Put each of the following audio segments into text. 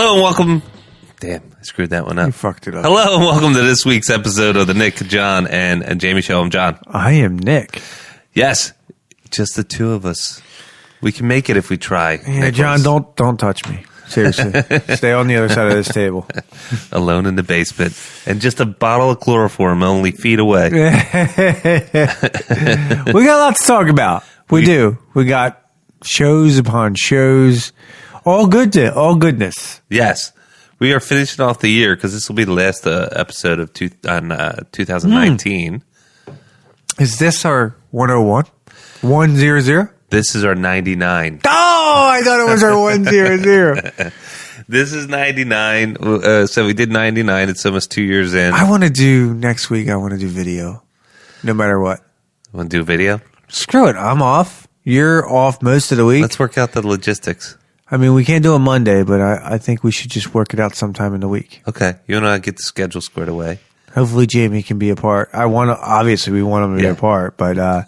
Hello and welcome. Damn, I screwed that one up. You fucked it up. Hello and welcome to this week's episode of the Nick, John, and Jamie Show. I'm John. I am Nick. Yes, just the two of us. We can make it if we try. Yeah, John, don't touch me. Seriously. Stay on the other side of this table. Alone in the basement. And just a bottle of chloroform only feet away. We got a lot to talk about. We do. We got shows upon shows. All goodness. Yes. We are finishing off the year because this will be the last episode of 2019. Is this our 101? 100? This is our 99. Oh, I thought it was our 100. This is 99. So we did 99. It's almost 2 years in. Next week, I want to do video. No matter what. Want to do video? Screw it. I'm off. You're off most of the week. Let's work out the logistics. I mean, we can't do it Monday, but I think we should just work it out sometime in the week. Okay. You want to get the schedule squared away? Hopefully Jamie can be a part. Obviously we want him to be a part, but I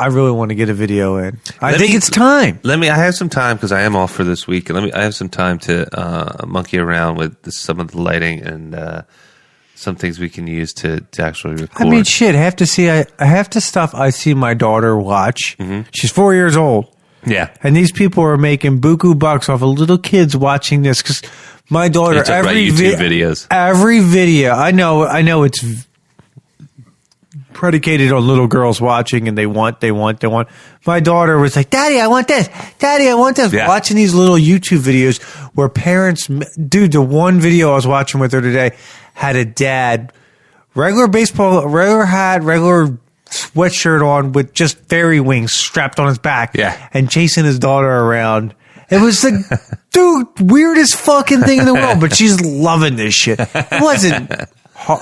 really want to get a video in. I think it's time. I have some time because I am off for this week. And I have some time to monkey around with some of the lighting and some things we can use to actually record. I mean, shit, half the stuff I see my daughter watch. Mm-hmm. She's 4 years old. Yeah. And these people are making buku bucks off of little kids watching this because my daughter, every videos. Every video, I know it's predicated on little girls watching and they want. My daughter was like, Daddy, I want this. Daddy, I want this. Yeah. Watching these little YouTube videos where parents, dude, the one video I was watching with her today had a dad, regular baseball, regular hat, regular sweatshirt on with just fairy wings strapped on his back, and chasing his daughter around. It was the weirdest fucking thing in the world, but she's loving this shit. It wasn't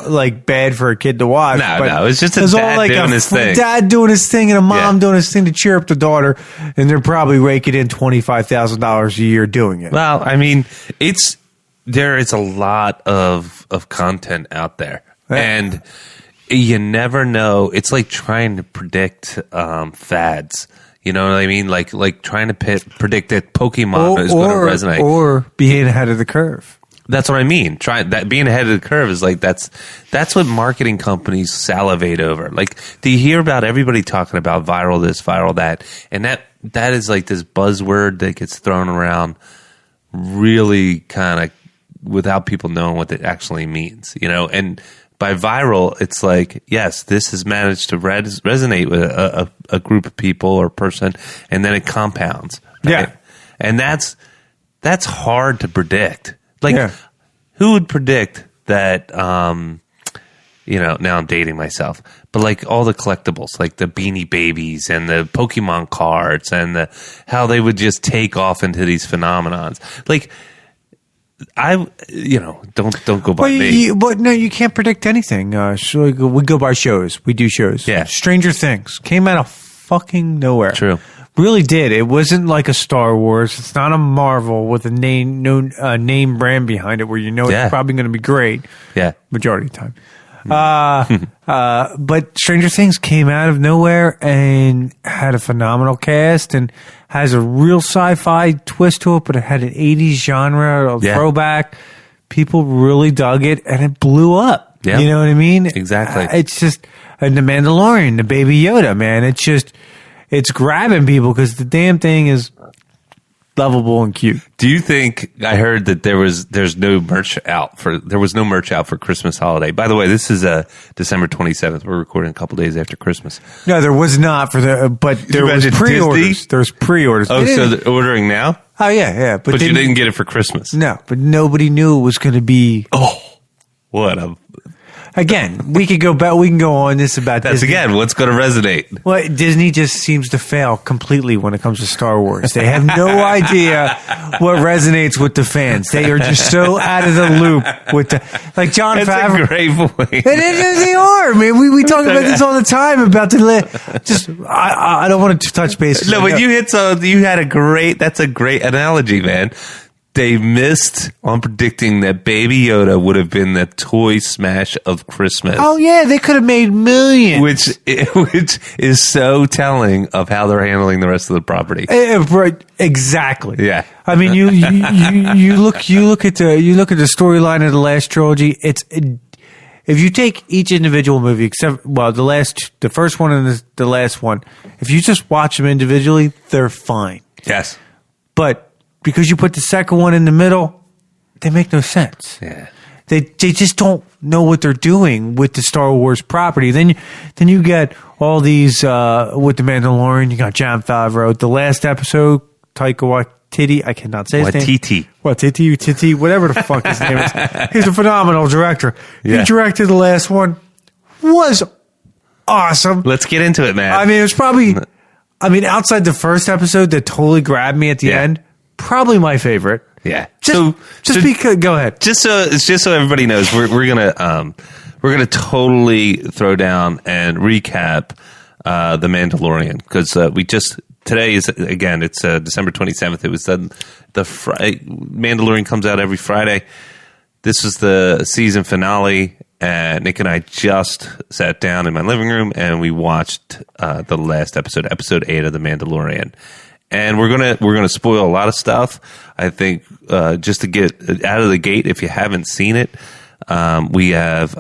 like bad for a kid to watch. No, it's just a dad doing his thing. Dad doing his thing and a mom doing his thing to cheer up the daughter, and they're probably raking in $25,000 a year doing it. Well, I mean, there is a lot of content out there, and you never know. It's like trying to predict fads. You know what I mean? Like trying to predict that Pokemon is going to resonate. Or being ahead of the curve. That's what I mean. Being ahead of the curve is like that's what marketing companies salivate over. Like, do you hear about everybody talking about viral this, viral that? And that is like this buzzword that gets thrown around really kind of without people knowing what it actually means, you know? And by viral, it's like, yes, this has managed to resonate with a group of people or person, and then it compounds. Right? Yeah. And that's hard to predict. Like, who would predict that, now I'm dating myself, but like all the collectibles, like the Beanie Babies and the Pokemon cards and how they would just take off into these phenomenons. Like, don't go by me. But no, you can't predict anything. So we go by shows. We do shows. Yeah. Stranger Things came out of fucking nowhere. True. Really did. It wasn't like a Star Wars. It's not a Marvel with a name brand behind it where it's probably going to be great. Yeah. Majority of the time. But Stranger Things came out of nowhere and had a phenomenal cast and has a real sci-fi twist to it, but it had an 80s genre, throwback. People really dug it and it blew up. Yeah. You know what I mean? Exactly. It's just, and the Mandalorian, the Baby Yoda, man, it's grabbing people because the damn thing is lovable and cute. Do you think, I heard that there was no merch out for Christmas holiday. By the way, this is December 27th. We're recording a couple days after Christmas. No, there was not but there was pre-orders. There's pre-orders. Oh, so they're ordering now? Oh, yeah. But you didn't get it for Christmas. No, but nobody knew it was going to be. Oh, what a... Again, we could go back. We can go on this about That's Disney. Again, what's going to resonate? Well, Disney just seems to fail completely when it comes to Star Wars. They have no idea what resonates with the fans. They are just so out of the loop with like Jon Favreau. That's a great point. They are, man. We talk about this all the time about I don't want to touch base. No, but you had a great. That's a great analogy, man. they missed on predicting that Baby Yoda would have been the toy smash of Christmas. Oh yeah, they could have made millions. Which is so telling of how they're handling the rest of the property. Right, exactly. Yeah. I mean, you look at the storyline of the last trilogy. If you take each individual movie, except the first one and the last one, if you just watch them individually, they're fine. Yes. But because you put the second one in the middle, they make no sense. Yeah. They just don't know what they're doing with the Star Wars property. Then you get all these with the Mandalorian. You got Jon Favreau. The last episode, Taika Waititi. I cannot say his name. Waititi, whatever the fuck his name is. He's a phenomenal director. Yeah. He directed the last one. Was awesome. Let's get into it, man. I mean, it was probably. Outside the first episode that totally grabbed me at the end, probably my favorite. Yeah. Because go ahead. Just so everybody knows, we're gonna totally throw down and recap the Mandalorian because today is again it's December 27th. It was Mandalorian comes out every Friday. This was the season finale. And Nick and I just sat down in my living room and we watched the last episode 8 of The Mandalorian. And we're gonna spoil a lot of stuff. I think just to get out of the gate, if you haven't seen it, we have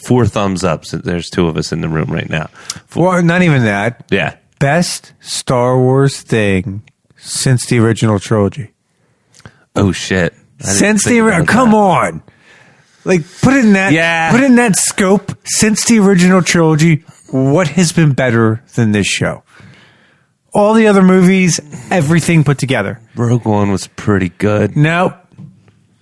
4 thumbs up. So there's 2 of us in the room right now. Well, not even that. Yeah, best Star Wars thing since the original trilogy. Oh shit! Come on. Like put it in that scope. Since the original trilogy, what has been better than this show? All the other movies, everything put together. Rogue One was pretty good. No,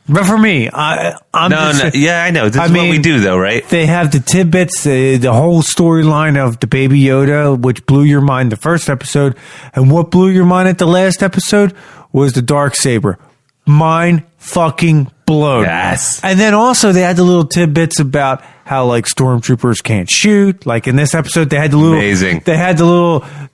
but for me, yeah, I know. This is what we do, though, right? They have the tidbits, the whole storyline of the Baby Yoda, which blew your mind the first episode, and what blew your mind at the last episode was the Darksaber. Mind fucking blown. Yes. And then also they had the little tidbits about how like stormtroopers can't shoot. Like in this episode, they had the 2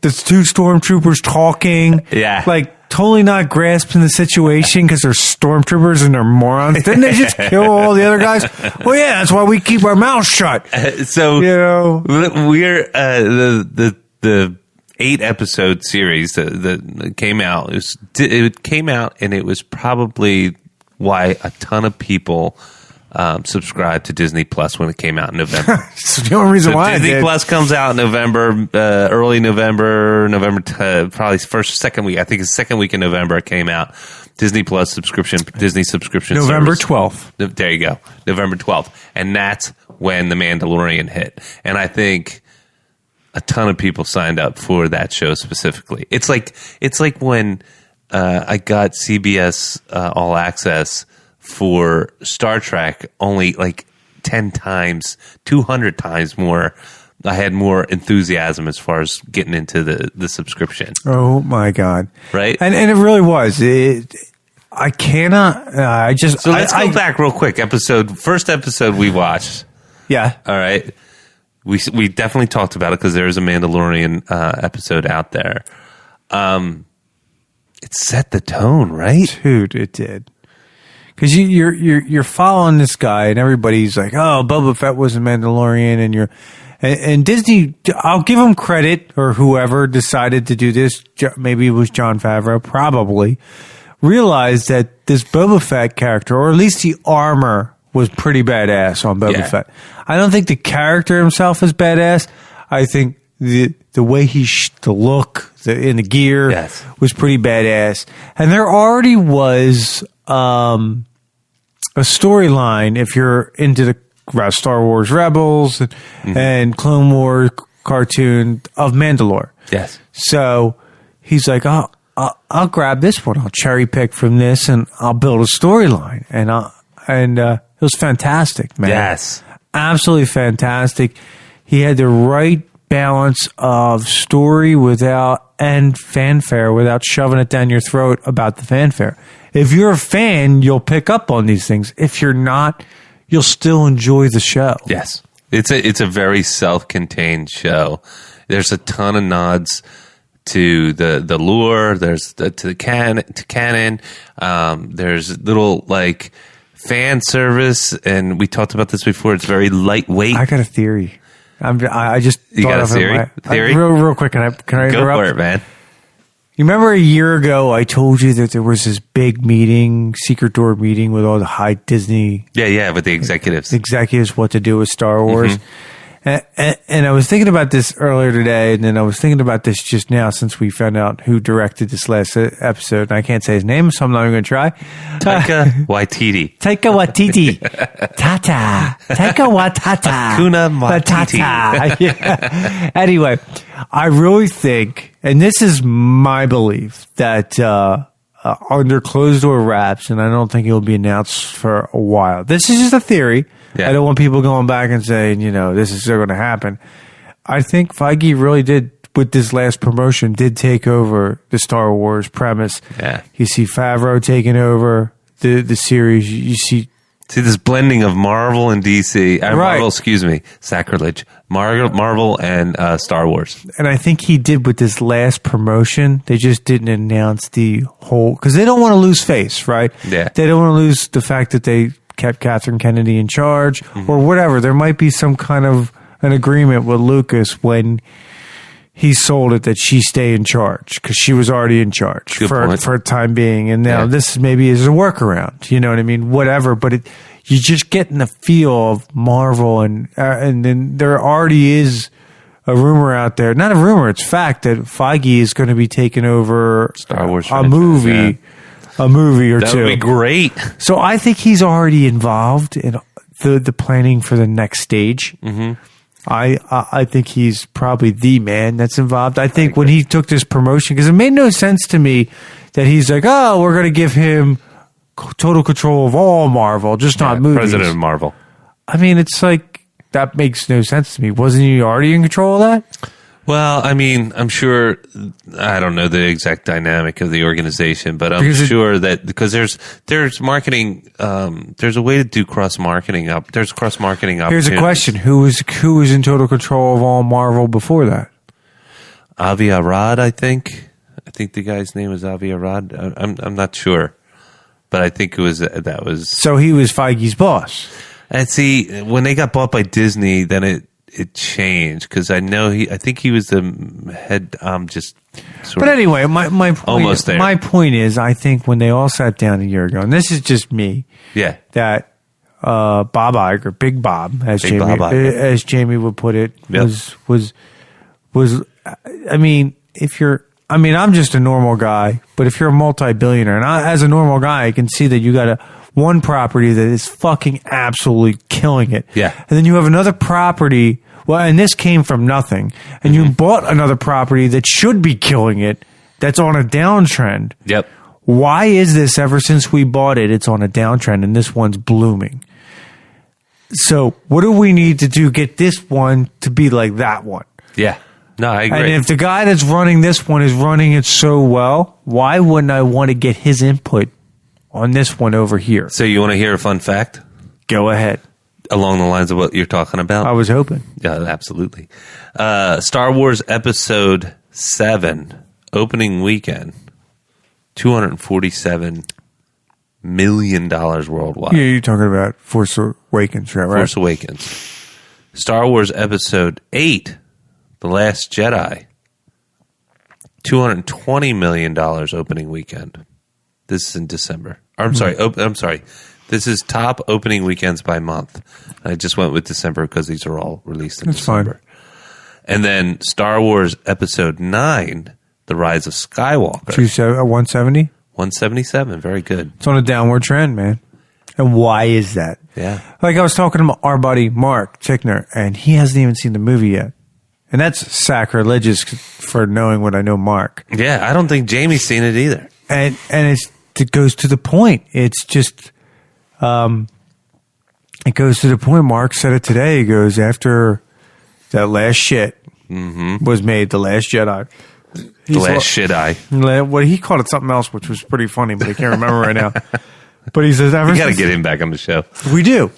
stormtroopers talking. Yeah. Like totally not grasping the situation because they're stormtroopers and they're morons. Didn't they just kill all the other guys? Well, yeah, that's why we keep our mouths shut. So we're the 8-episode series that came out. It came out, and it was probably why a ton of people subscribed to Disney Plus when it came out in November. It's the only reason why Disney Plus comes out in November, early November, probably second week. I think it's the second week in November it came out. Disney Plus subscription, Disney subscription. November service. 12th. There you go, November 12th, and that's when The Mandalorian hit. And I think a ton of people signed up for that show specifically. It's like when I got CBS All Access for Star Trek, only like 10 times, 200 times more. I had more enthusiasm as far as getting into the subscription. Oh my God. Right? And it really was. I cannot, So let's go back real quick. First episode we watched. Yeah. All right. We definitely talked about it because there is a Mandalorian episode out there. It set the tone, right? Dude, it did. Because you're following this guy and everybody's like, oh, Boba Fett was a Mandalorian, and Disney. I'll give them credit, or whoever decided to do this. Maybe it was Jon Favreau. Probably realized that this Boba Fett character, or at least the armor, was pretty badass on Boba Fett. I don't think the character himself is badass. I think the way the look, in the gear was pretty badass. And there already was a storyline, if you're into the Star Wars Rebels and Clone Wars cartoon, of Mandalore. Yes. So he's like, I'll grab this one. I'll cherry pick from this and I'll build a storyline. And it was fantastic, man. Yes. Absolutely fantastic. He had the right balance of story and fanfare without shoving it down your throat about the fanfare. If you're a fan, you'll pick up on these things. If you're not, you'll still enjoy the show. Yes. It's a very self-contained show. There's a ton of nods to the lure. There's to the canon. There's little like fan service, and we talked about this before. It's very lightweight. I got a theory. I just you got a theory? Real quick. Can I interrupt? Go for it, man. You remember a year ago I told you that there was this big meeting, secret door meeting with all the high Disney... Yeah, with the executives. What to do with Star Wars. And I was thinking about this earlier today, and then I was thinking about this just now since we found out who directed this last episode. And I can't say his name, so I'm not even going to try. Taika Waititi. Taika Waititi. Kuna Matata. Yeah. Anyway, I really think, and this is my belief, that under closed door wraps, and I don't think it will be announced for a while. This is just a theory. Yeah. I don't want people going back and saying, this is still going to happen. I think Feige really did, with this last promotion, did take over the Star Wars premise. Yeah. You see Favreau taking over the series. You see this blending of Marvel and DC. Right. Marvel, excuse me, sacrilege. Marvel and Star Wars. And I think he did with this last promotion. They just didn't announce the whole, because they don't want to lose face, right? Yeah. They don't want to lose the fact that they kept Catherine Kennedy in charge or whatever. There might be some kind of an agreement with Lucas when he sold it that she stay in charge, because she was already in charge for a time being. And now this maybe is a workaround, you know what I mean? Whatever. But you just getting the feel of Marvel, and then there already is a rumor out there, not a rumor, it's fact, that Feige is going to be taking over Star Wars a movie. A movie or two. That would be great. So I think he's already involved in the planning for the next stage. Mm-hmm. I think he's probably the man that's involved. I think when he took this promotion, because it made no sense to me that he's like, oh, we're going to give him total control of all Marvel, just not movies. President of Marvel. I mean, it's like, that makes no sense to me. Wasn't he already in control of that? Well, I mean, I'm sure, I don't know the exact dynamic of the organization, but I'm sure that because there's marketing, there's a way to do cross-marketing there's cross-marketing opportunities. Here's a question. Who was in total control of all Marvel before that? Avi Arad, I think. I think the guy's name is Avi Arad. I'm not sure, but I think that was. So he was Feige's boss. And see, when they got bought by Disney, then it changed, because I think he was the head. Just but anyway, my point almost there. My point is, I think when they all sat down a year ago, and this is just me, that Bob Iger, Big Bob, as Jamie would put it, was. I mean, I'm just a normal guy, but if you're a multi-billionaire, and as a normal guy, I can see that you got one property that is fucking absolutely killing it. Yeah. And then you have another property, and this came from nothing, and you bought another property that should be killing it, that's on a downtrend. Yep. Why is this, ever since we bought it, it's on a downtrend, and this one's blooming? So what do we need to do get this one to be like that one? Yeah. No, I agree. And if the guy that's running this one is running it so well, why wouldn't I want to get his input on this one over here? So you want to hear a fun fact? Go ahead. Along the lines of what you're talking about? I was hoping. Yeah, absolutely. Star Wars Episode 7, opening weekend, $247 million worldwide. Yeah, you're talking about Force Awakens, right? Force Awakens. Star Wars Episode 8, The Last Jedi, $220 million opening weekend. This is in December. I'm sorry. This is top opening weekends by month. I just went with December because these are all released in December. Fine. And then Star Wars Episode 9, The Rise of Skywalker. 170? 177. Very good. It's on a downward trend, man. And why is that? Yeah. Like I was talking to our buddy Mark Tickner, and he hasn't even seen the movie yet. And that's sacrilegious for knowing what I know Mark. Yeah, I don't think Jamie's seen it either. And it goes to the point. It's just, it goes to the point. Mark said it today. He goes, after that last shit was made, The Last Jedi. The Last Jedi. Well, he called it something else, which was pretty funny, but I can't remember right now. But he says, we got to get him back on the show. We do.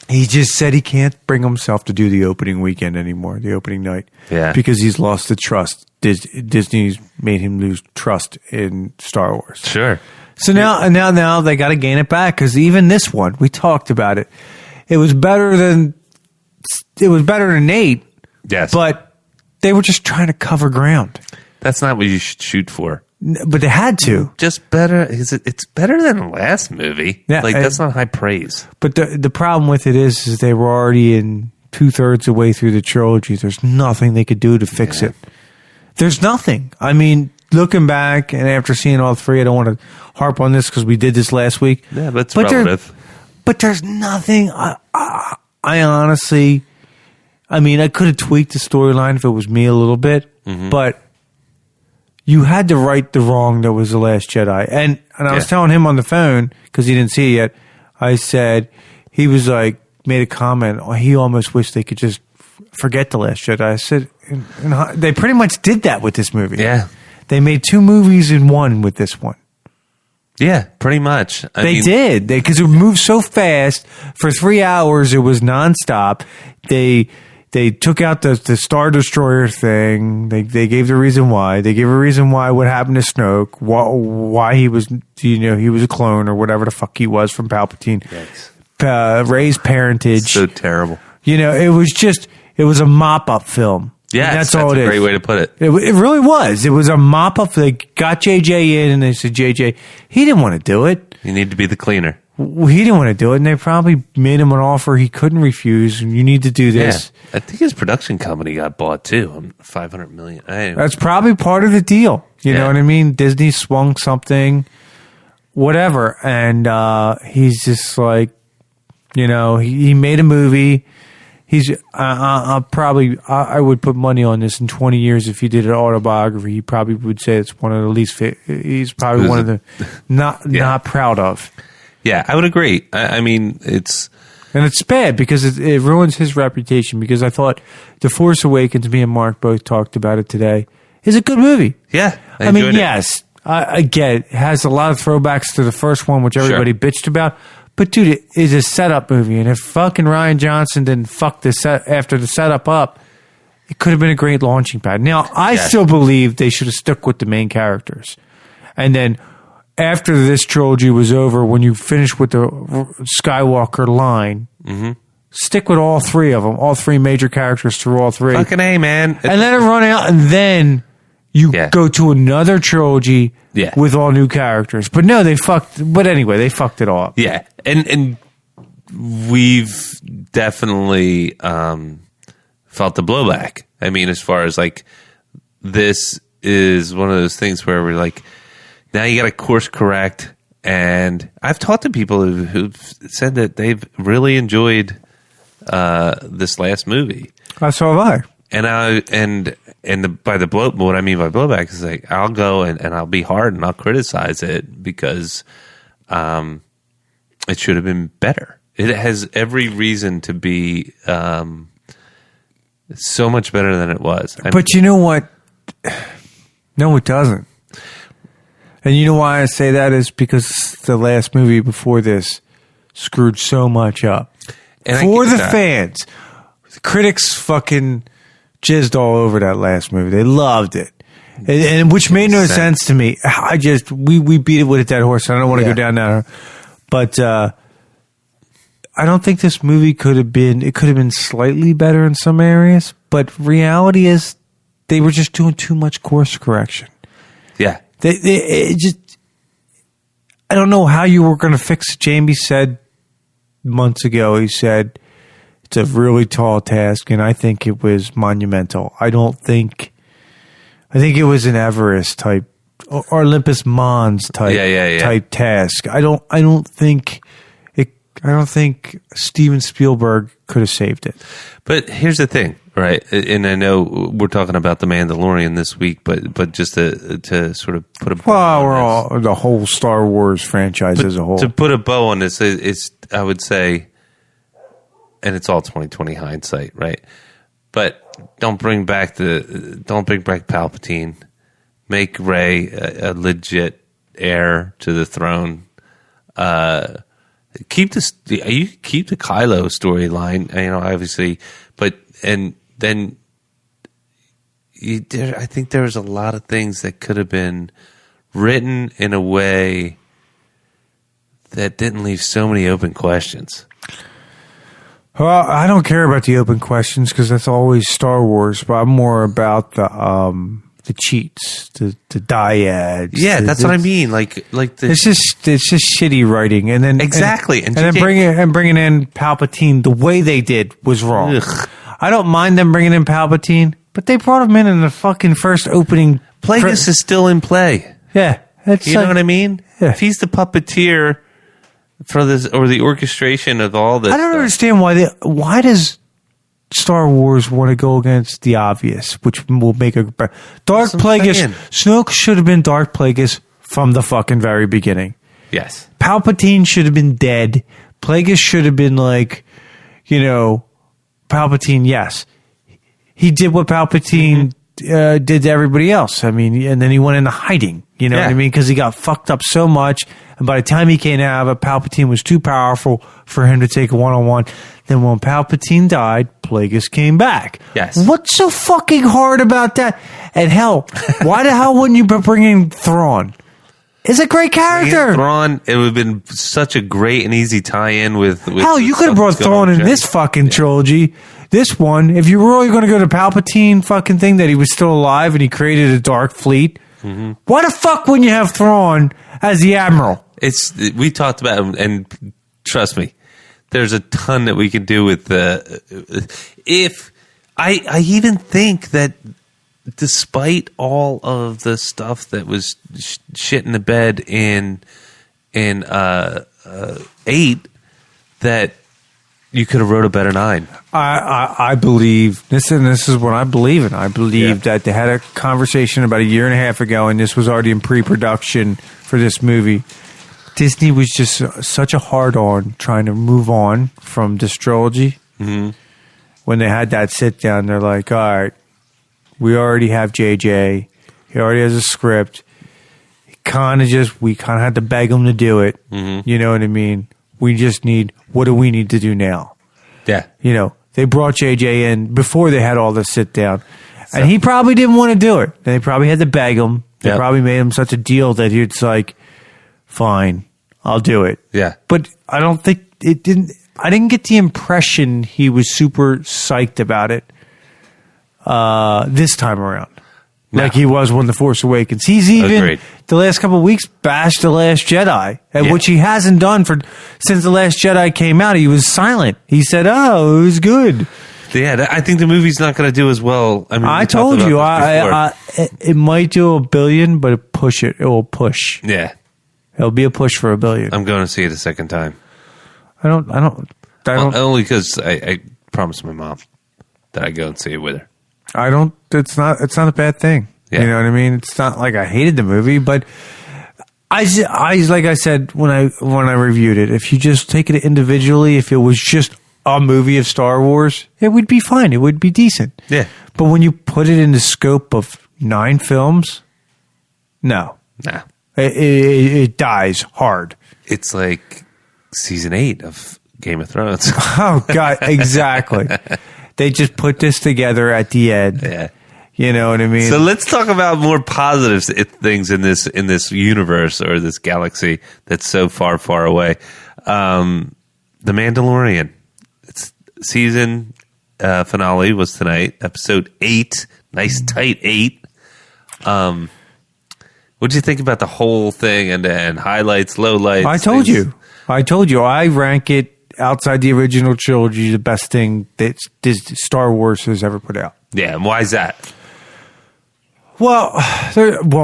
He just said he can't bring himself to do the opening weekend anymore, the opening night. Yeah. Because he's lost the trust. Disney's made him lose trust in Star Wars. Sure. So now they got to gain it back, because even this one, we talked about it. It was better than 8. Yes. But they were just trying to cover ground. That's not what you should shoot for. But they had to. Just better. It's better than the last movie. Yeah, that's not high praise. But the problem with it is they were already in 2/3 of the way through the trilogy. There's nothing they could do to fix it. There's nothing. I mean, looking back and after seeing all 3, I don't want to harp on this because we did this last week. Yeah, but it's relative. But there's nothing. I honestly, I mean, I could have tweaked the storyline if it was me a little bit, but you had to right the wrong that was The Last Jedi. And I was telling him on the phone, because he didn't see it yet, I said, he was like, made a comment, he almost wished they could just forget The Last Jedi. I said, and they pretty much did that with this movie. Yeah. They made 2 movies in one with this one. Yeah, pretty much. They did. Because it moved so fast. For 3 hours, it was nonstop. They took out the Star Destroyer thing. They gave the reason why. They gave a reason why what happened to Snoke. Why he was, he was a clone or whatever the fuck he was from Palpatine. Rey's parentage. So terrible. It was a mop-up film. Yeah, that's all it is. That's a great way to put it. It really was. It was a mop-up. They got JJ in and they said, JJ, he didn't want to do it. You need to be the cleaner. He didn't want to do it, and they probably made him an offer he couldn't refuse. And you need to do this. Yeah. I think his production company got bought too. $500 million. That's probably part of the deal. You know what I mean? Disney swung something, whatever, and he's just like, he made a movie. I would put money on this in 20 years. If he did an autobiography, he probably would say it's one of the least. He's probably one of the not proud of. Yeah, I would agree. I mean, it's bad because it ruins his reputation. Because I thought The Force Awakens, me and Mark both talked about it today, is a good movie. Yeah, I mean, yes, I get it. It has a lot of throwbacks to the first one, which everybody bitched about. But dude, it is a setup movie, and if fucking Rian Johnson didn't fuck the set after the setup up, it could have been a great launching pad. Now, I still believe they should have stuck with the main characters, and then after this trilogy was over, when you finish with the Skywalker line, stick with all 3 of them, all 3 major characters through all 3. Fucking A, man, and let it run out, and then you go to another trilogy. Yeah. With all new characters. But no, they fucked it all up. Yeah. And we've definitely felt the blowback. I mean, as far as like, this is one of those things where we're like, now you got to course correct. And I've talked to people who've said that they've really enjoyed this last movie. So have I. What I mean by blowback is like, I'll go and I'll be hard and I'll criticize it because it should have been better. It has every reason to be so much better than it was. But you know what? No, it doesn't. And you know why I say that is because the last movie before this screwed so much up. And for the fans, the critics fucking jizzed all over that last movie. They loved it. And which made no sense to me. We beat it with a dead horse. I don't want to go down that. But I don't think this movie could have been slightly better in some areas. But reality is they were just doing too much course correction. Yeah. I don't know how you were going to fix it. Jamie said months ago, he said, it's a really tall task, and I think it was monumental. I think it was an Everest type, or Olympus Mons type task. I don't think Steven Spielberg could have saved it. But here's the thing, right? And I know we're talking about The Mandalorian this week, but just to sort of put a bow on the whole Star Wars franchise as a whole. To put a bow on this, it's I would say, and it's all 2020 hindsight, right? But don't bring back Palpatine. Make Rey a legit heir to the throne. keep this. You keep the Kylo storyline, obviously, but and then I think there was a lot of things that could have been written in a way that didn't leave so many open questions. Well, I don't care about the open questions because that's always Star Wars, but I'm more about the cheats, the dyads. Yeah, that's what I mean. It's just shitty writing, and then exactly, and then bringing in Palpatine the way they did was wrong. Ugh. I don't mind them bringing in Palpatine, but they brought him in the fucking first opening. Plagueis is still in play. Yeah, you know what I mean? Yeah. If he's the puppeteer for this or the orchestration of all this, I don't understand why does Star Wars want to go against the obvious, which will make a Darth Plagueis. Snoke should have been Darth Plagueis from the fucking very beginning. Yes, Palpatine should have been dead. Plagueis should have been Palpatine. Yes, he did what Palpatine did to everybody else. I mean, and then he went into hiding. You know what I mean? Because he got fucked up so much. And by the time he came out of it, Palpatine was too powerful for him to take a one-on-one. Then when Palpatine died, Plagueis came back. Yes. What's so fucking hard about that? And hell, why the hell wouldn't you bring in Thrawn? It's a great character. Thrawn, it would have been such a great and easy tie-in with hell, you could have brought Thrawn in this fucking trilogy. This one, if you were really going to go to Palpatine fucking thing that he was still alive and he created a dark fleet, why the fuck wouldn't you have Thrawn as the Admiral? We talked about, and trust me, there's a ton that we can do with if I even think that despite all of the stuff that was shit in the bed in 8, that you could have wrote a better 9. I believe this, and this is what I believe in. I believe that they had a conversation about a year and a half ago, and this was already in pre-production for this movie. Disney was just such a hard-on trying to move on from this trilogy. Mm-hmm. When they had that sit-down, they're like, all right, we already have JJ. He already has a script. We kind of had to beg him to do it. Mm-hmm. You know what I mean? We just what do we need to do now? Yeah. They brought JJ in before they had all this sit-down. And he probably didn't want to do it. They probably had to beg him. They probably made him such a deal that it's like, fine, I'll do it. Yeah. But I don't think I didn't get the impression he was super psyched about it this time around. No. Like he was when The Force Awakens. He's even the last couple of weeks bashed The Last Jedi, which he hasn't done since The Last Jedi came out. He was silent. He said, "Oh, it was good." Yeah, I think the movie's not going to do as well. I mean, I told you, it might do $1 billion, but it will push. Yeah, it'll be a push for $1 billion. I'm going to see it a second time. I don't. Only because I promised my mom that I'd go and see it with her. I don't. It's not a bad thing. Yeah. You know what I mean? It's not like I hated the movie, but I like I said when I reviewed it, if you just take it individually, if it was just a movie of Star Wars, it would be fine. It would be decent. Yeah. But when you put it in the scope of 9 films, no. Nah. It dies hard. It's like season 8 of Game of Thrones. Oh God, exactly. They just put this together at the end. Yeah. You know what I mean? So let's talk about more positive things in this universe or this galaxy that's so far, far away. The Mandalorian. Its season finale was tonight, episode 8. Nice tight 8. What did you think about the whole thing and highlights, lowlights? I told you. I rank it outside the original trilogy the best thing that Star Wars has ever put out. Yeah, and why is that? Well,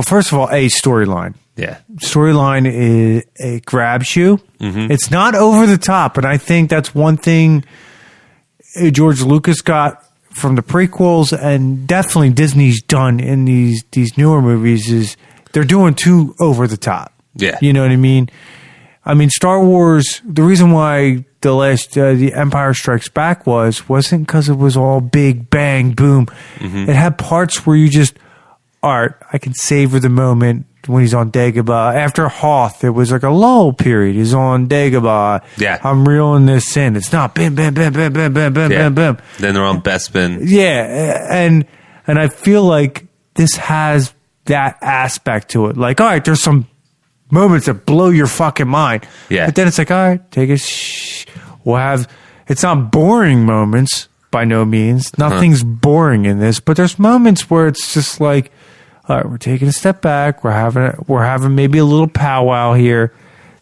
first of all, storyline. Yeah. Storyline it grabs you. Mm-hmm. It's not over the top, and I think that's one thing George Lucas got from the prequels, and definitely Disney's done in these newer movies is they're doing too over the top. Yeah. You know what I mean? I mean, Star Wars, the reason why the Empire Strikes Back wasn't because it was all big, bang, boom. Mm-hmm. It had parts where you just, all right, I can savor the moment. when he's on Dagobah. After Hoth, it was like a lull period. He's on Dagobah. Yeah. I'm reeling this in. It's not bam, bam, bam, bam, bam, bam, bam, bam, bam. Then they're on Bespin. Yeah, and I feel like this has that aspect to it. Like, all right, there's some moments that blow your fucking mind. Yeah. But then it's like, all right, take a shh. We'll have, it's not boring moments by no means. Nothing's boring in this, but there's moments where it's just like, all right, we're taking a step back. We're having maybe a little powwow here.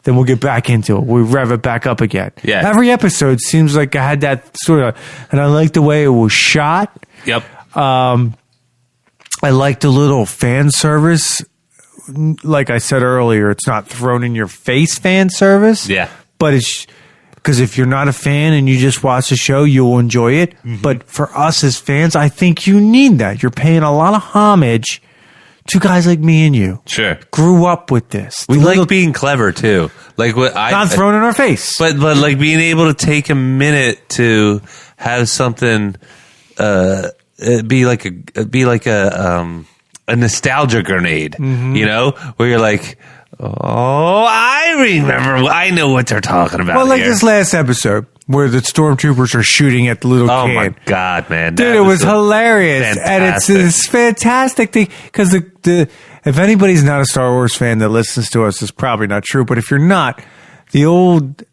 Then we'll get back into it. We rev it back up again. Yeah. Every episode seems like I had that sort of, and I like the way it was shot. Yep. I like the little fan service. Like I said earlier, it's not thrown in your face fan service. Yeah. But it's because if you're not a fan and you just watch the show, you'll enjoy it. Mm-hmm. But for us as fans, I think you need that. You're paying a lot of homage to guys like me and you. Sure. Grew up with this. We like being clever too. Like what not thrown in our face. But like being able to take a minute to have something be like a nostalgia grenade, you know, where you're like, oh, I remember, I know what they're talking about. Well, like here. this last episode where the stormtroopers are shooting at the little kid. Oh my god, man, dude, it was hilarious, fantastic. And it's this fantastic thing because the if anybody's not a Star Wars fan that listens to us, it's probably not true. But if you're not, the old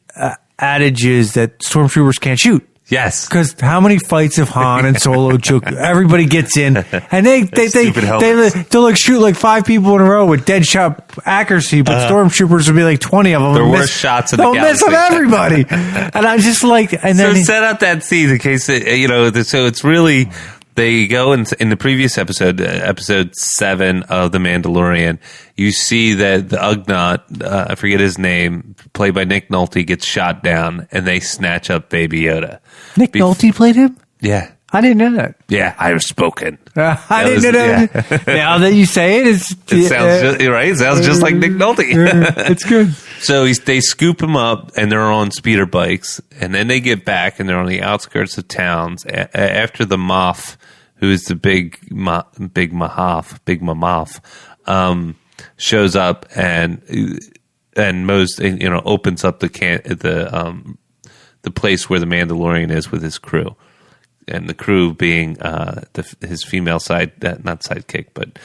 adage is that stormtroopers can't shoot. Yes, because how many fights have Han and Solo took? Everybody gets in, and they'll like shoot like 5 people in a row with dead shot accuracy, but stormtroopers would be like 20 of them. The worst shots in the galaxy. They'll miss on everybody, and I just like. And then so set up that scene in case you know. So it's really. They go in the previous episode, episode 7 of The Mandalorian, you see that the Ugnaught, I forget his name, played by Nick Nolte, gets shot down, and they snatch up Baby Yoda. Nick Nolte played him? Yeah. I didn't know that. Yeah, I was spoken. I didn't know that. Yeah. Now that you say it, it sounds right. It sounds just like Nick Nolte. It's good. So they scoop him up, and they're on speeder bikes, and then they get back, and they're on the outskirts of towns after the Moff, who is the big Mamoff, shows up and opens up the place where the Mandalorian is with his crew. And the crew being his female not sidekick, but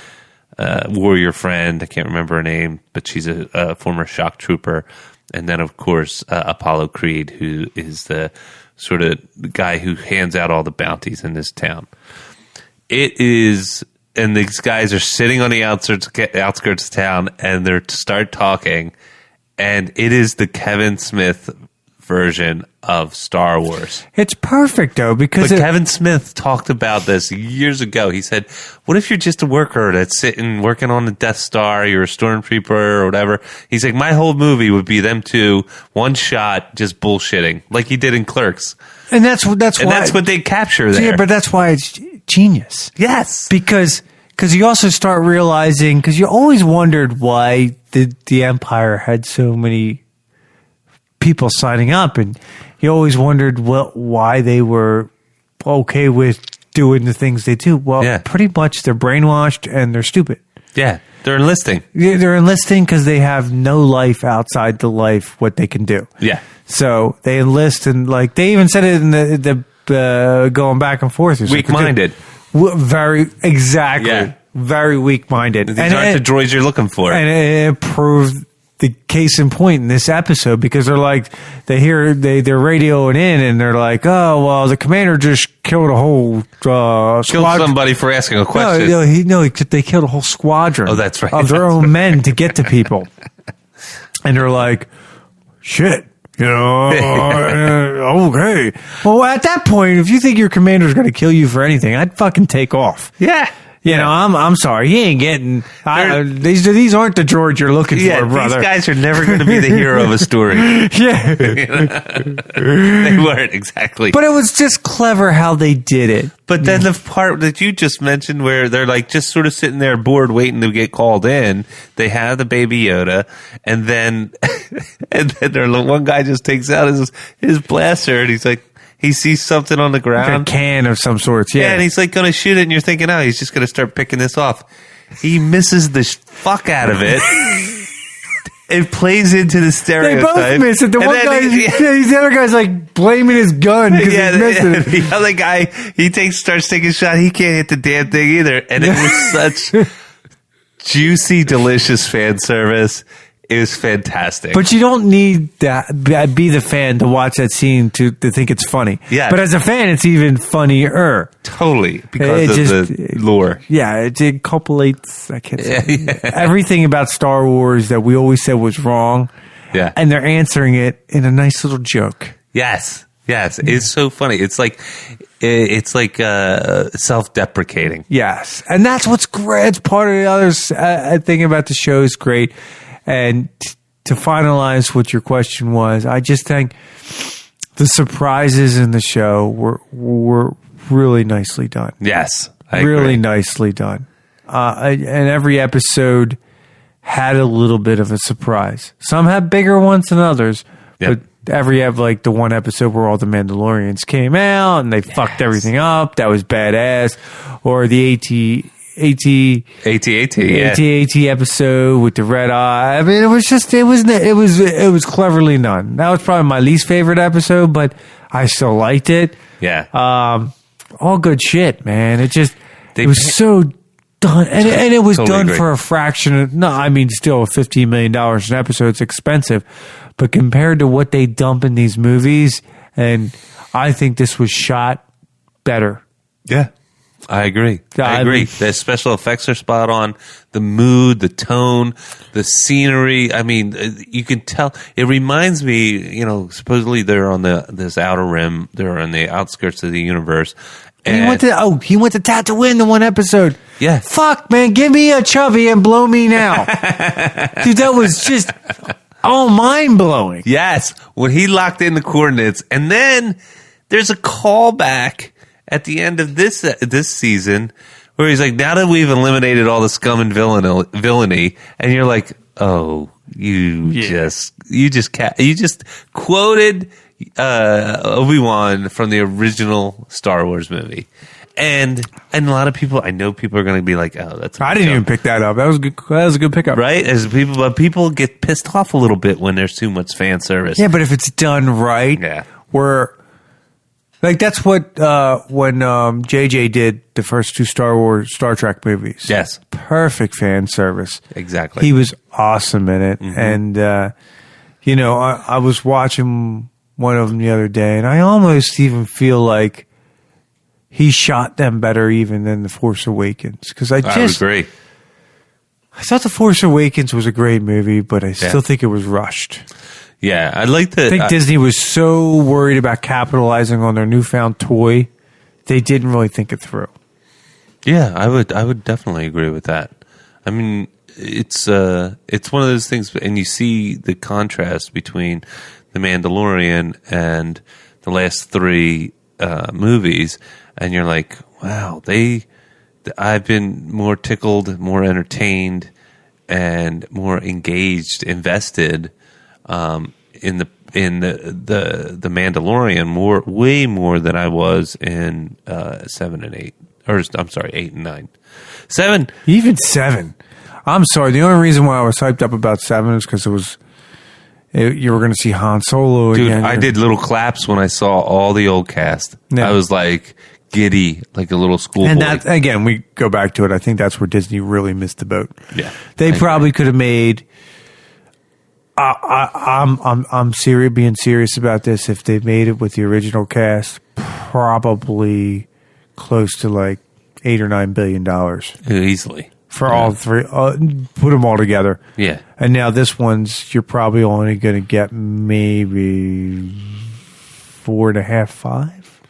warrior friend. I can't remember her name, but she's a former shock trooper. And then, of course, Apollo Creed, who is the sort of guy who hands out all the bounties in this town. It is, and these guys are sitting on the outskirts of town, and they start talking, and it is the Kevin Smith version of Star Wars. It's perfect though, because Kevin Smith talked about this years ago. He said, what if you're just a worker that's sitting working on the Death Star, you're a stormtrooper or whatever? He's like, my whole movie would be them two, one shot, just bullshitting like he did in Clerks. And that's what they capture there. Yeah, but that's why it's genius. Yes. Because you also start realizing, because you always wondered why the Empire had so many people signing up, and you always wondered why they were okay with doing the things they do. Well, pretty much they're brainwashed and they're stupid. Yeah, they're enlisting. Yeah, they're enlisting because they have no life outside the life what they can do. Yeah. So they enlist, and like they even said it in the going back and forth. Weak-minded. Very weak-minded. These aren't the droids you're looking for. And it proved the case in point in this episode, because they're like, they're radioing in, and they're like, oh, well, the commander just killed a whole killed somebody for asking a question. They killed a whole squadron. Oh, that's right. Of their own men to get to people. And they're like, shit. You know, okay. Well, at that point, if you think your commander's going to kill you for anything, I'd fucking take off. Yeah. You know, I'm sorry. He ain't getting... these aren't the droids you're looking for, brother. These guys are never going to be the hero of a story. Yeah. They weren't, exactly. But it was just clever how they did it. But then the part that you just mentioned where they're like just sort of sitting there bored waiting to get called in, they have the Baby Yoda, and then one guy just takes out his blaster, and he's like, he sees something on the ground, a can of some sorts. Yeah, and he's like going to shoot it, and you're thinking, oh, he's just going to start picking this off. He misses the fuck out of it. It plays into the stereotype. They both miss it. The one guy, the other guy's like blaming his gun because he's missing it. The other guy, starts taking a shot. He can't hit the damn thing either. And it was such juicy, delicious fan service. It was fantastic. But you don't need that. Be the fan to watch that scene to think it's funny. Yeah. But as a fan, it's even funnier. Totally, because of the lore. Yeah, it incorporates. I can't say everything about Star Wars that we always said was wrong. Yeah, and they're answering it in a nice little joke. Yes, it's so funny. It's like self-deprecating. Yes, and that's what's great. It's part of the other thing about the show is great. And to finalize what your question was, I just think the surprises in the show were really nicely done. Yes, I really agree. Nicely done. And every episode had a little bit of a surprise. Some had bigger ones than others, but like the one episode where all the Mandalorians came out and they fucked everything up. That was badass. Or the AT-AT episode with the red eye. I mean, it was cleverly done. That was probably my least favorite episode, but I still liked it. Yeah. All good shit, man. It was so done, and it was totally done agree. for a fraction of. No, I mean, still $15 million an episode. It's expensive, but compared to what they dump in these movies, and I think this was shot better. Yeah. I agree. I agree. mean, the special effects are spot on. The mood, the tone, the scenery. I mean, you can tell. It reminds me, supposedly they're on this outer rim. They're on the outskirts of the universe. And he went to Tatooine in one episode. Yeah. Fuck, man. Give me a chubby and blow me now. Dude, that was just mind-blowing. Yes. When he locked in the coordinates. And then there's a callback at the end of this season, where he's like, now that we've eliminated all the scum and villainy, and you're like, oh, you just quoted Obi-Wan from the original Star Wars movie, and a lot of people, I know people are going to be like, oh, that's. I didn't even pick that up. That was good. That was a good pickup, right? But people get pissed off a little bit when there's too much fan service. Yeah, but if it's done right, like that's what when JJ did the first two Star Trek movies. Yes, perfect fan service. Exactly. He was awesome in it, and I was watching one of them the other day, and I almost even feel like he shot them better even than The Force Awakens, because I would agree. I thought The Force Awakens was a great movie, but I still think it was rushed. Yeah, I think Disney was so worried about capitalizing on their newfound toy, they didn't really think it through. Yeah, I would definitely agree with that. I mean, it's one of those things, and you see the contrast between The Mandalorian and the last three movies, and you're like, wow, I've been more tickled, more entertained, and more engaged, invested in the Mandalorian way more than I was in 7 and 8, or I'm sorry, 8 and 9, 7, even 7. I'm sorry. The only reason why I was hyped up about 7 is because you were going to see Han Solo again. Dude, I did little claps when I saw all the old cast. Yeah. I was like giddy, like a little schoolboy. And that, again, we go back to it. I think that's where Disney really missed the boat. Yeah, they probably could have made. I'm serious, being serious about this. If they made it with the original cast, probably close to like $8 or $9 billion easily for all three. Put them all together. Yeah, and now this one's you're probably only going to get maybe 4.5, 5.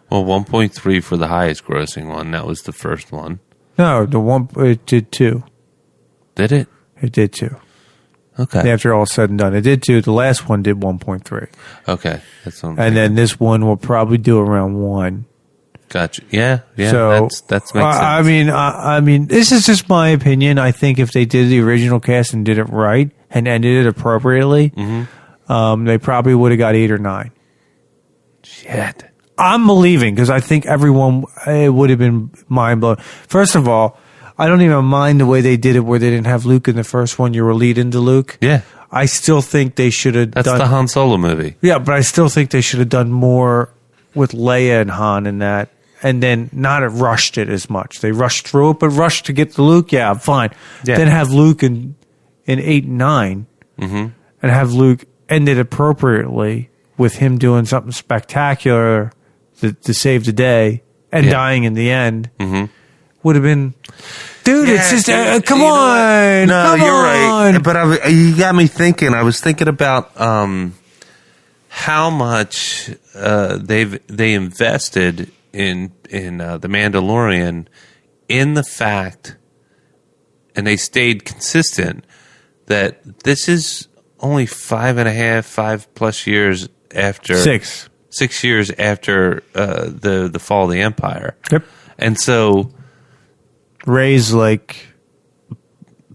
Well, 1.3 for the highest grossing one. That was the first one. No, the one it did 2. Did it? It did 2. Okay. After all said and done, it did 2. The last one did 1.3. Okay, that's what I'm and thinking. then this one will probably do around 1. Gotcha. Yeah. So that makes sense. I mean, this is just my opinion. I think if they did the original cast and did it right and ended it appropriately, they probably would have got 8 or 9. Shit. I'm believing because I think everyone, it would have been mind blowing. First of all, I don't even mind the way they did it where they didn't have Luke in the first one. You were lead into Luke. Yeah. I still think they should have That's done. the Han Solo movie. Yeah, but I still think they should have done more with Leia and Han in that, and then not have rushed it as much. They rushed through it, but rushed to get to Luke. Yeah, fine. Yeah. Then have Luke in 8 and 9, and have Luke ended appropriately with him doing something spectacular to save the day and dying in the end. Would have been, dude. It's just come on. No, come you're on. right. But you got me thinking. I was thinking about how much they invested in the Mandalorian, in the fact, and they stayed consistent that this is only 5+ years after 6 years after the fall of the Empire. Yep. And so Ray's like,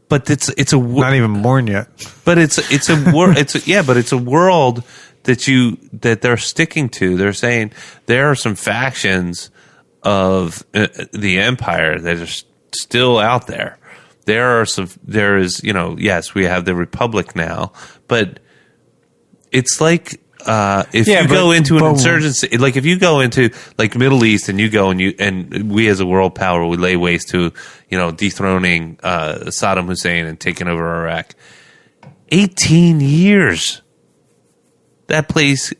but it's a not even born yet. But it's a but it's a world that they're sticking to. They're saying there are some factions of the Empire that are still out there. There is yes, we have the Republic now, but it's like if you go into an insurgency, like if you go into like Middle East and you go and we as a world power, we lay waste to, dethroning Saddam Hussein and taking over Iraq. 18 years. That place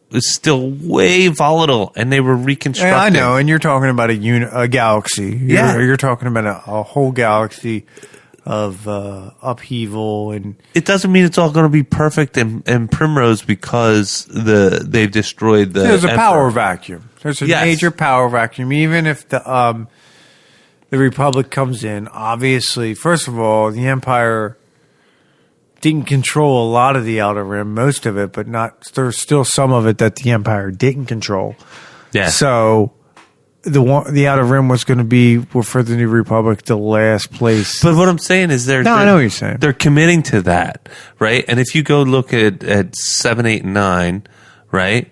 was still way volatile, and they were reconstructing. Yeah, I know, and you're talking about a galaxy. You're talking about a whole galaxy of upheaval, and it doesn't mean it's all going to be perfect and primrose because they've destroyed the. There's a Emperor. power vacuum. There's a major power vacuum. Even if the Republic comes in, obviously, first of all, the Empire didn't control a lot of the Outer Rim, most of it, but not. There's still some of it that the Empire didn't control. Yeah. So the Outer Rim was going to be for the New Republic the last place. But what I'm saying is I know what you're saying. They're committing to that, right? And if you go look at 7, 8, and 9, right?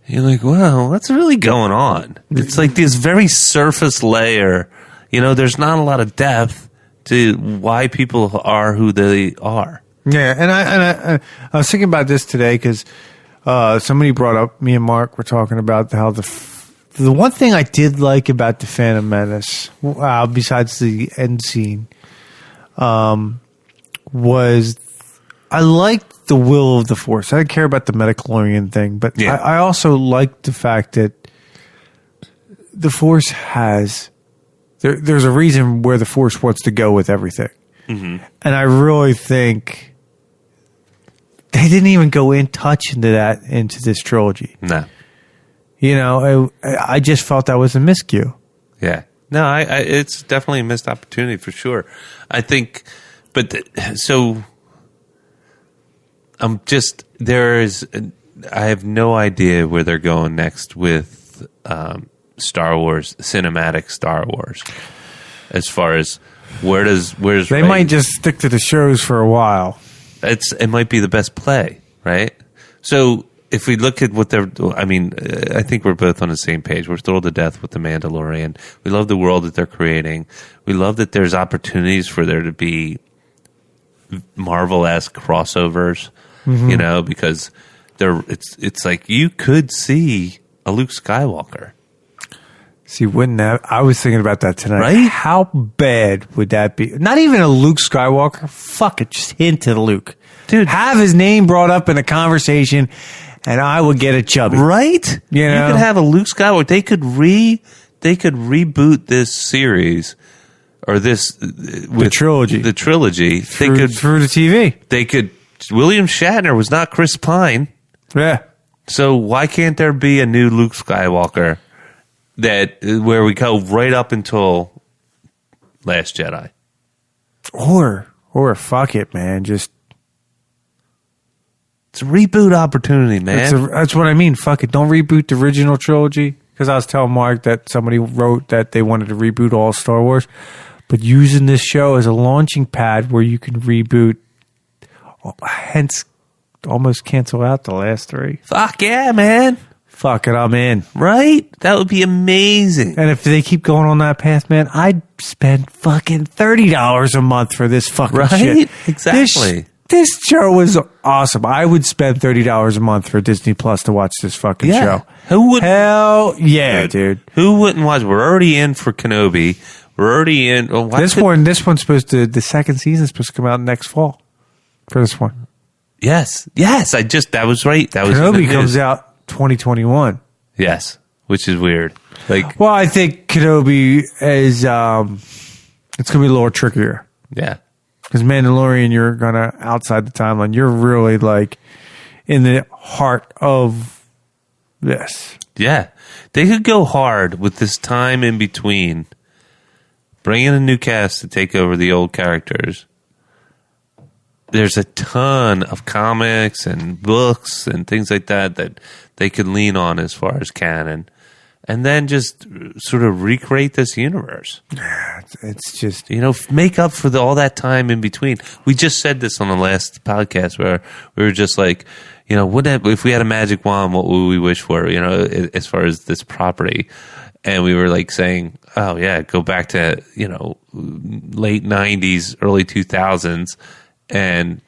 You're like, wow, what's really going on? It's like this very surface layer. There's not a lot of depth to why people are who they are. Yeah, and I was thinking about this today because somebody brought up, me and Mark were talking about how the one thing I did like about the Phantom Menace, besides the end scene, was I liked the will of the Force. I didn't care about the Mandalorian thing, but I also liked the fact that the Force has. There's a reason where the Force wants to go with everything. And I really think they didn't even go into this trilogy. No. I just felt that was a miscue. Yeah. No, it's definitely a missed opportunity for sure. I think, I have no idea where they're going next with Star Wars, cinematic Star Wars, as far as where's they Rey? might just stick to the shows for a while. It might be the best play, right? So if we look at what I think we're both on the same page. We're thrilled to death with the Mandalorian. We love the world that they're creating. We love that there's opportunities for there to be Marvel-esque crossovers, because it's like you could see a Luke Skywalker. See, wouldn't that? I was thinking about that tonight. Right? How bad would that be? Not even a Luke Skywalker. Fuck it, just hint at Luke. Dude. Have his name brought up in a conversation, and I would get it chubby. Right? You could have a Luke Skywalker. They could reboot this series or the trilogy. The trilogy. Through the TV. They could. William Shatner was not Chris Pine. Yeah. So why can't there be a new Luke Skywalker where we go right up until Last Jedi? Or fuck it, man. Just it's a reboot opportunity, man. That's what I mean. Fuck it. Don't reboot the original trilogy. Because I was telling Mark that somebody wrote that they wanted to reboot all Star Wars. But using this show as a launching pad where you can reboot, hence almost cancel out the last three. Fuck yeah, man. fuck it, I'm in. Right? That would be amazing. And if they keep going on that path, man, I'd spend fucking $30 a month for this fucking shit. Exactly. This show was awesome. I would spend $30 a month for Disney Plus to watch this fucking show. Who would? Hell yeah, dude. Who wouldn't watch? We're already in for Kenobi. We're already in. This one's supposed to. The second season's supposed to come out next fall. For this one. Yes. That was right. That was Kenobi comes out 2021. Yes, which is weird. Like, well, I think Kenobi is. It's gonna be a little trickier. Yeah. Because Mandalorian, you're gonna outside the timeline. You're really like in the heart of this. Yeah, they could go hard with this time in between. Bring in a new cast to take over the old characters. There's a ton of comics and books and things like that they could lean on as far as canon. And then just sort of recreate this universe. It's just... make up for all that time in between. We just said this on the last podcast where we were just like, if we had a magic wand, what would we wish for, as far as this property? And we were like saying, oh, yeah, go back to, late 90s, early 2000s, and,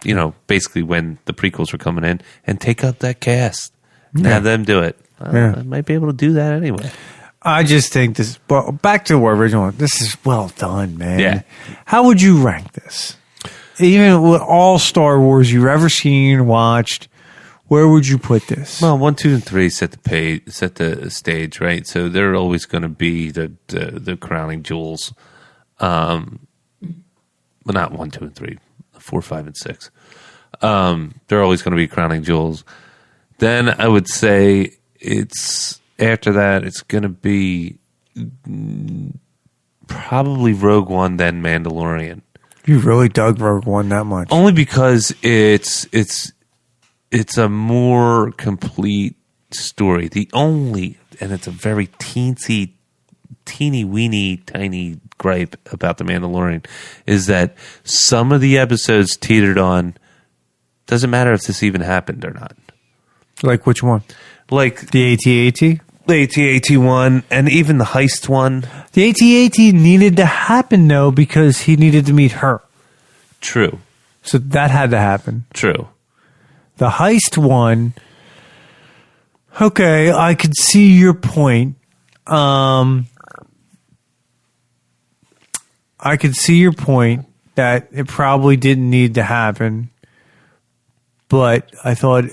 basically when the prequels were coming in, and take up that cast and have them do it. I might be able to do that anyway. I just think this. Well, back to the original. This is well done, man. Yeah. How would you rank this? Even with all Star Wars you've ever seen, watched, where would you put this? Well, 1, 2, and 3 set the stage, right? So they're always going to be the crowning jewels. Well, not 1, 2, and 3, 4, 5, and 6. They're always going to be crowning jewels. Then I would say. After that, it's going to be probably Rogue One, then Mandalorian. You really dug Rogue One that much? Only because it's a more complete story. And it's a very teeny weeny tiny gripe about the Mandalorian is that some of the episodes teetered on. Doesn't matter if this even happened or not. Like which one? Like the AT-AT? The AT-AT one, and even the heist one. The AT-AT needed to happen, though, because he needed to meet her. True. So that had to happen. True. The heist one, okay, I could see your point. I could see your point that it probably didn't need to happen. But I thought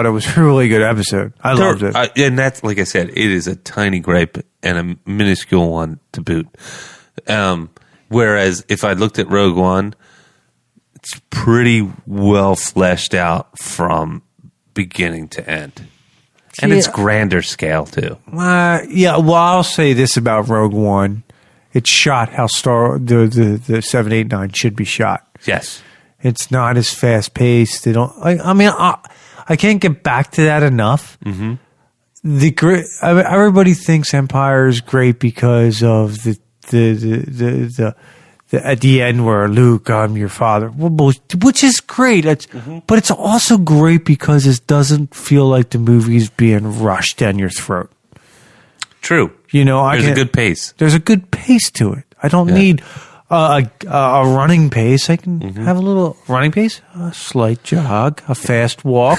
it was a really good episode. I loved it. And that's, like I said, it is a tiny gripe and a minuscule one to boot. Whereas if I looked at Rogue One, it's pretty well fleshed out from beginning to end. And it's grander scale, too. Well, I'll say this about Rogue One. It's shot how the 789 should be shot. Yes. It's not as fast paced. They don't. I can't get back to that enough. Mm-hmm. Everybody thinks Empire is great because of the at the end where Luke, I'm your father, which is great. But it's also great because it doesn't feel like the movie's being rushed down your throat. True. There's a good pace. There's a good pace to it. I don't need. A running pace. I can have a little running pace, a slight jog, a fast walk.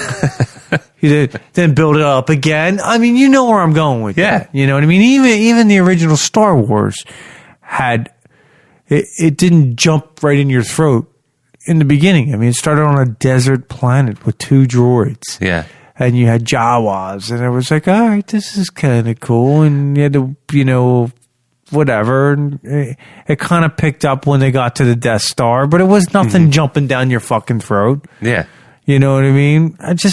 Then build it up again. I mean, you know where I'm going with that. You know what I mean? Even the original Star Wars had it didn't jump right in your throat in the beginning. I mean, it started on a desert planet with 2 droids. Yeah. And you had Jawas, and it was like, all right, this is kind of cool. And you had to, whatever. And it kind of picked up when they got to the Death Star, but it was nothing jumping down your fucking throat. Yeah. You know what I mean? It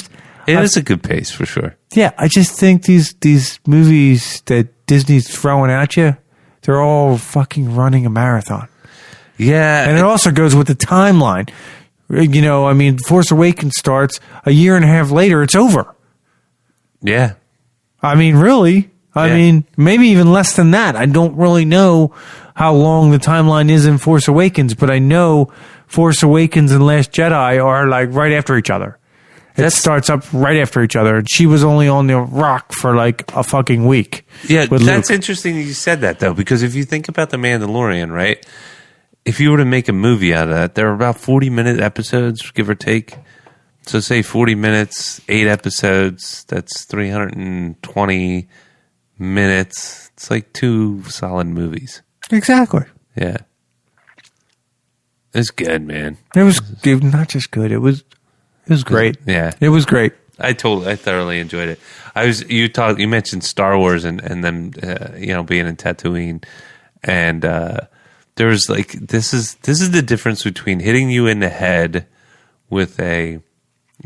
is a good pace for sure. Yeah. I just think these movies that Disney's throwing at you, they're all fucking running a marathon. Yeah. And it also goes with the timeline. Force Awakens starts a year and a half later. It's over. Yeah. I mean, really? I mean, maybe even less than that. I don't really know how long the timeline is in Force Awakens, but I know Force Awakens and Last Jedi are like right after each other. It starts up right after each other, and she was only on the rock for like a fucking week. Yeah, with that's Luke. interesting that you said that, though, because if you think about The Mandalorian, right? If you were to make a movie out of that, there are about 40-minute episodes, give or take. So say 40 minutes, 8 episodes, that's 320 minutes. It's like 2 solid movies. Exactly. Yeah. It's good, man. It was not just good. It was great. Yeah. It was great. I thoroughly enjoyed it. You mentioned Star Wars and them being in Tatooine, and there was like this is the difference between hitting you in the head with a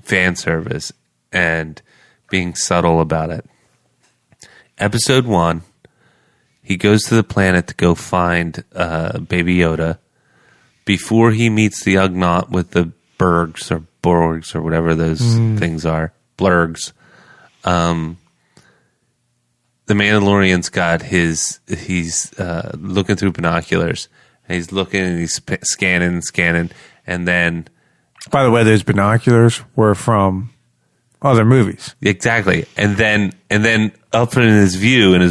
fan service and being subtle about it. Episode 1, he goes to the planet to go find Baby Yoda. Before he meets the Ugnaught with the Bergs or Borgs or whatever those things are, Blurgs. The Mandalorian's got he's looking through binoculars. And he's looking and he's scanning, and then... By the way, those binoculars were from other movies. Exactly. And then up in his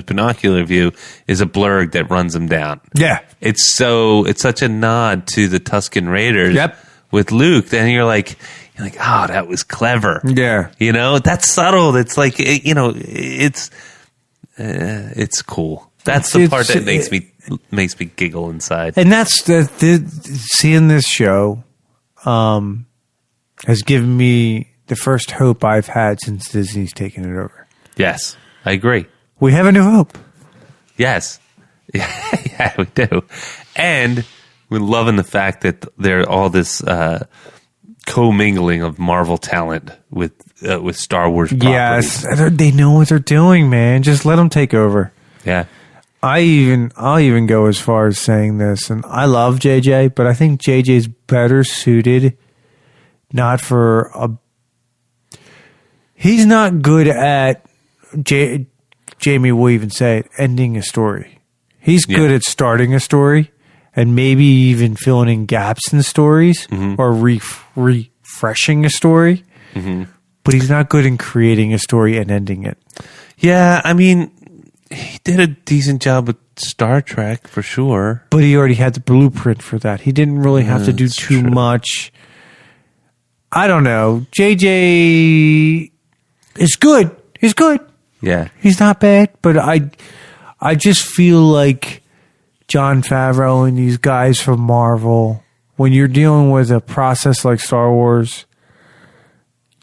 binocular view, is a blurg that runs him down. Yeah. It's such a nod to the Tusken Raiders. Yep. With Luke. Then you're like, oh, that was clever. Yeah. That's subtle. It's like, it's cool. That's the part that makes me giggle inside. And that's seeing this show has given me the first hope I've had since Disney's taken it over. Yes, I agree. We have a new hope. Yes. Yeah, we do. And we're loving the fact that there all this commingling of Marvel talent with Star Wars properties. Yes, they know what they're doing, man. Just let them take over. Yeah. I'll even go as far as saying this, and I love JJ, but I think JJ's better suited not for a... He's not good at, Jamie will even say it, ending a story. He's good at starting a story and maybe even filling in gaps in stories or refreshing a story, but he's not good in creating a story and ending it. Yeah, I mean... He did a decent job with Star Trek, for sure. But he already had the blueprint for that. He didn't really have to do too much. I don't know. JJ is good. He's good. Yeah. He's not bad. But I just feel like Jon Favreau and these guys from Marvel, when you're dealing with a process like Star Wars,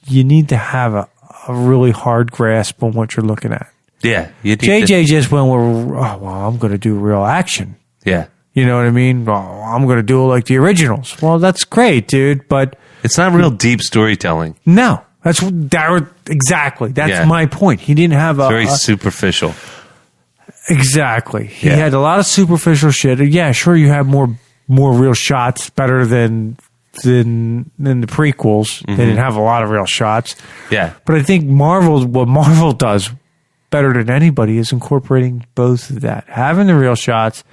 you need to have a really hard grasp on what you're looking at. Yeah. JJ just went, I'm going to do real action. Yeah. You know what I mean? Oh, I'm going to do it like the originals. Well, that's great, dude, but... It's not real deep storytelling. No. Exactly. That's my point. He didn't have it's very superficial. Exactly. He had a lot of superficial shit. Yeah, sure, you have more real shots, better than the prequels. They didn't have a lot of real shots. Yeah. But I think what Marvel does better than anybody is incorporating both of that. Having the real shots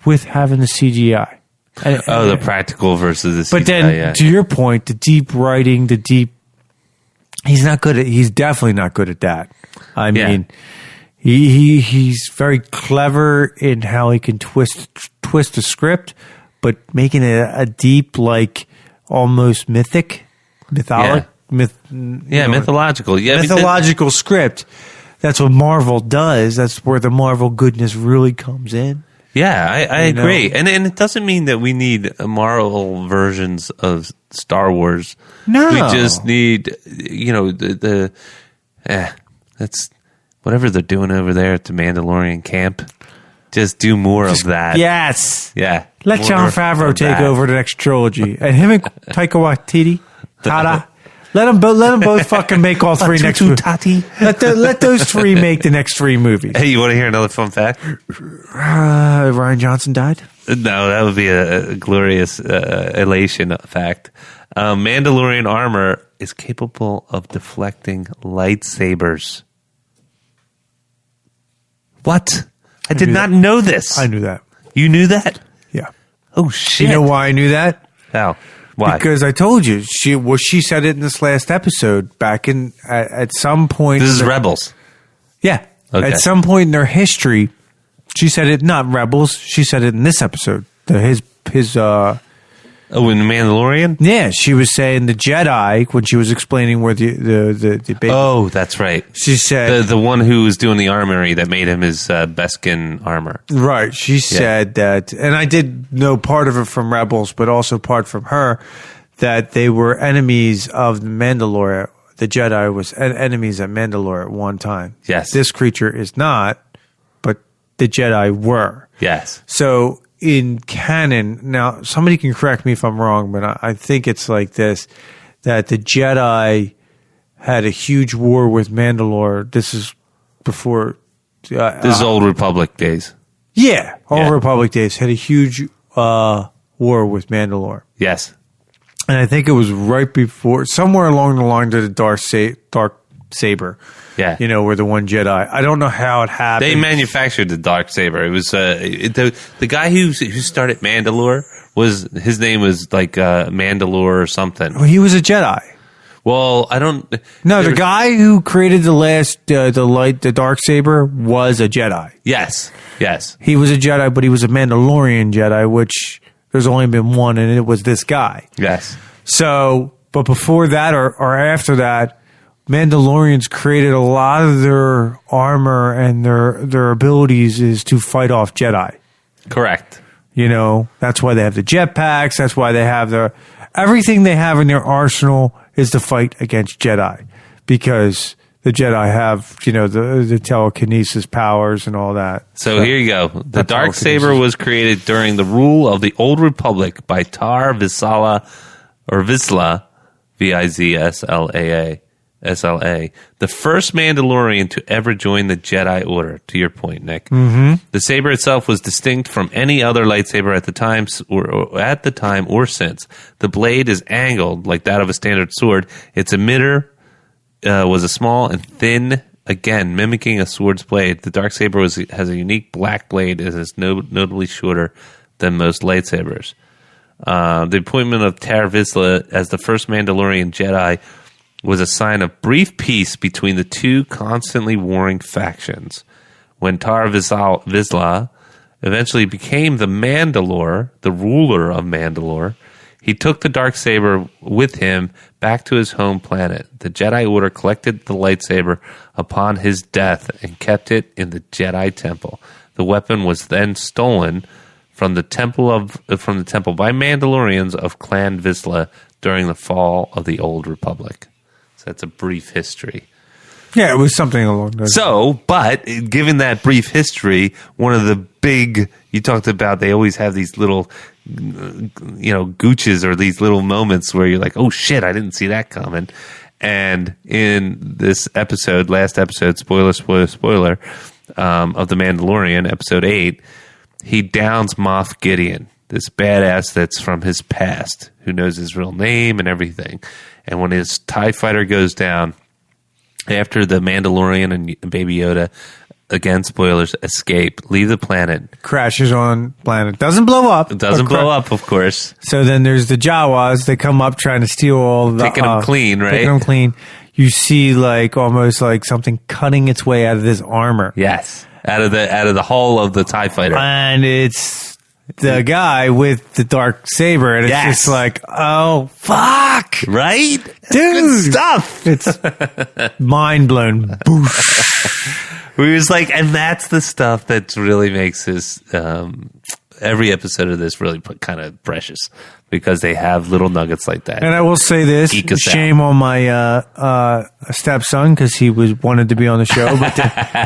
with having the CGI. The practical versus the CGI. But then, to your point, the deep writing, he's definitely not good at that. I mean, he's very clever in how he can twist a script, but making it a deep, like, almost mythological. Mythological script. That's what Marvel does. That's where the Marvel goodness really comes in. Yeah, I agree. And it doesn't mean that we need Marvel versions of Star Wars. No. We just need, that's whatever they're doing over there at the Mandalorian camp. Just do more of that. Yes. Yeah. Let Jon Favreau take over the next trilogy. And him and Taika Waititi, Let them both fucking make all three next movies. Let those three make the next 3 movies. Hey, you want to hear another fun fact? Ryan Johnson died? No, that would be a glorious elation fact. Mandalorian armor is capable of deflecting lightsabers. What? I did not know this. I knew that. You knew that? Yeah. Oh, shit. You know why I knew that? How? Why? Because I told you she said it in this last episode. Back in at some point, This is Rebels. Yeah, Okay. at some point in their history, she said it. Not Rebels. She said it in this episode. His. Oh, in The Mandalorian? Yeah, she was saying the Jedi when she was explaining where the baby. Oh, that's right. She said The one who was doing the armory that made him his Beskin armor. right. She said that, and I did know part of it from Rebels, but also part from her that they were enemies of the Mandalorian. The Jedi was enemies at Mandalore at one time. Yes. This creature is not, but the Jedi were. Yes. So in canon, now somebody can correct me if I'm wrong, but I think it's like this, that the Jedi had a huge war with Mandalore. This is before... This is Old Republic days. Yeah, Old Yeah. Republic days had a huge war with Mandalore. Yes. And I think it was right before, somewhere along the line to the Dark Saber. Yeah. You know, where the one Jedi. I don't know how it happened. They manufactured the dark saber. It was the guy who started Mandalore his name was like Mandalore or something. Well, he was a Jedi. Well, I don't. No, the guy who created the Dark Saber was a Jedi. Yes. He was a Jedi, but he was a Mandalorian Jedi, which there's only been one, and it was this guy. Yes. So, but before that or after that, Mandalorians created a lot of their armor and their abilities is to fight off Jedi. Correct. You know, that's why they have the jetpacks. That's why they have everything they have in their arsenal is to fight against Jedi, because the Jedi have, you know, the telekinesis powers and all that. So here you go. The dark saber was created during the rule of the Old Republic by Tar Vizsla, Vizsla. SLA, the first Mandalorian to ever join the Jedi Order, to your point, Nick. Mm-hmm. The saber itself was distinct from any other lightsaber at the time or since. The blade is angled like that of a standard sword. Its emitter was a small and thin, again, mimicking a sword's blade. The dark saber has a unique black blade and is notably shorter than most lightsabers. The appointment of Tar Vizsla as the first Mandalorian Jedi was a sign of brief peace between the two constantly warring factions. When Tar Vizsla eventually became the Mandalore, the ruler of Mandalore, he took the Darksaber with him back to his home planet. The Jedi Order collected the lightsaber upon his death and kept it in the Jedi Temple. The weapon was then stolen from the temple by Mandalorians of Clan Vizsla during the fall of the Old Republic. So that's a brief history. Yeah, it was something along those. So, but given that brief history, one of the big, you talked about, they always have these little, gooches or these little moments where you're like, oh shit, I didn't see that coming. And in this episode, last episode, spoiler, of The Mandalorian, episode 8, he downs Moff Gideon, this badass that's from his past, who knows his real name and everything. And when his TIE fighter goes down, after the Mandalorian and Baby Yoda, again, spoilers, escape, leave the planet. Crashes on planet. Doesn't blow up. It doesn't blow up, of course. So then there's the Jawas. They come up trying to steal all the... Taking them clean, right? Taking them clean. You see almost like something cutting its way out of this armor. Yes. Out of the hull of the TIE fighter. And it's the guy with the dark saber, and it's just like, oh fuck, right, dude, good stuff. It's mind blown. Boosh. We was like, and that's the stuff that really makes this every episode of this really kind of precious, because they have little nuggets like that. And I will say this: shame on my stepson, because he wanted to be on the show, but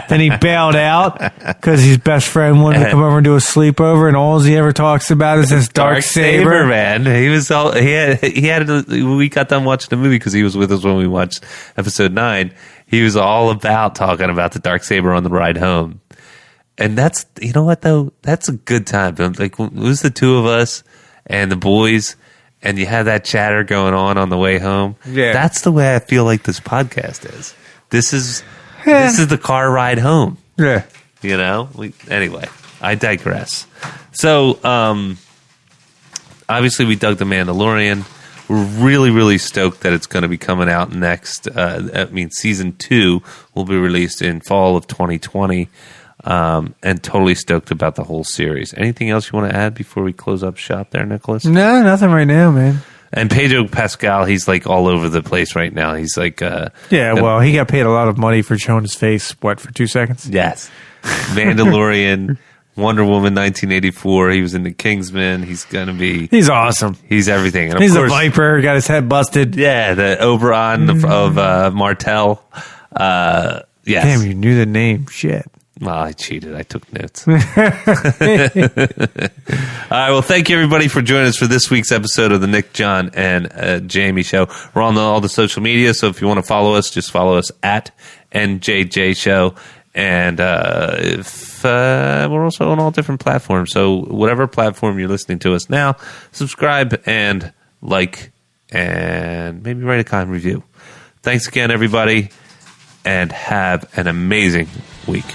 then he bailed out because his best friend wanted to come over and do a sleepover, and all he ever talks about is this dark saber. Man, we got done watching the movie because he was with us when we watched episode 9. He was all about talking about the dark saber on the ride home. And that's, you know what though? That's a good time. Like, it was the two of us and the boys, and you had that chatter going on the way home. Yeah. That's the way I feel like this podcast is. This is the car ride home. Yeah. You know? Anyway, I digress. So, obviously we dug The Mandalorian. we're really, really stoked that it's going to be coming out next. Season 2 will be released in fall of 2020. And totally stoked about the whole series. Anything else you want to add before we close up shop there, Nicholas? No, nothing right now, man. And Pedro Pascal, he's like all over the place right now. He's like, he got paid a lot of money for showing his face. What, for 2 seconds? Yes. Mandalorian, Wonder Woman 1984. He was in The Kingsman. He's awesome. He's everything. And he's a Viper. Got his head busted. Yeah, the Oberon of Martell. Yes. Damn, you knew the name. Shit. Well, I cheated. I took notes. All right. Well, thank you, everybody, for joining us for this week's episode of the Nick, John, and Jamie Show. We're on all the social media, so if you want to follow us, just follow us at NJJ Show. And we're also on all different platforms. So whatever platform you're listening to us now, subscribe and like and maybe write a kind review. Thanks again, everybody, and have an amazing week.